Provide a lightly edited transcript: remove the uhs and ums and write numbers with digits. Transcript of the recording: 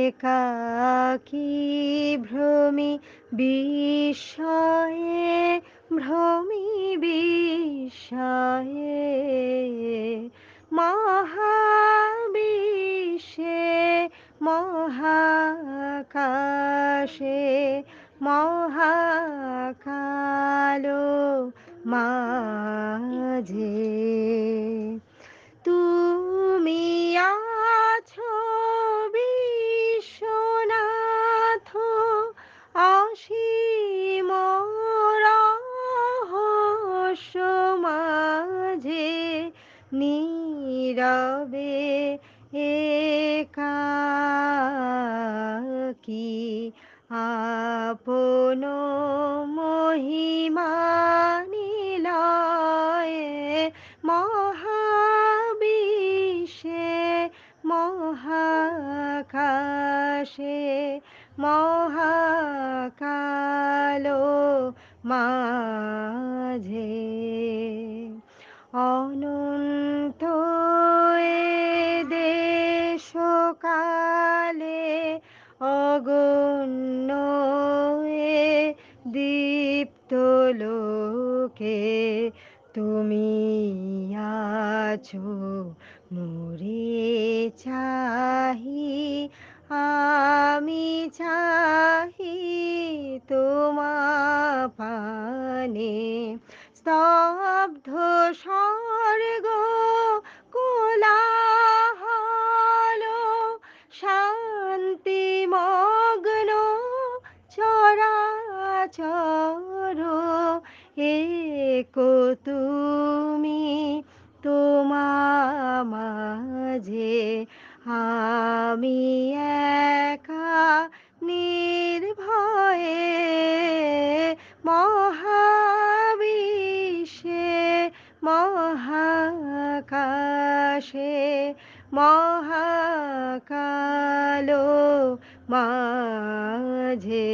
একাকী ভ্রমি বিস্ময়ে, ভ্রমি বিস্ময়ে, মহাবিশ্বে মহাকাশে মহাকালো মাঝে তুমি আছো বিশ্বনাথ, অসীম রহস্য মাঝে, নীরবে একাকী আপন মহিমা নিলয়ে, মহাবিশ্বে মহাকাশে মহাকালো মাঝে অনন্ত এ দেশ কালে, অগণ্য এ দীপ্ত লোকে, তুমি আছো মোরে চাহি, আমি চাহি তোমা পানে, স্তব্ধ স্বর্গ কোলাহল, শান্তি মগ্ন চরাচর, একো তুমি তোমা মাঝে, আমি একা নির্ভয়ে, মহাবিশ্বে মহাকাশে মহাকালো মাঝে।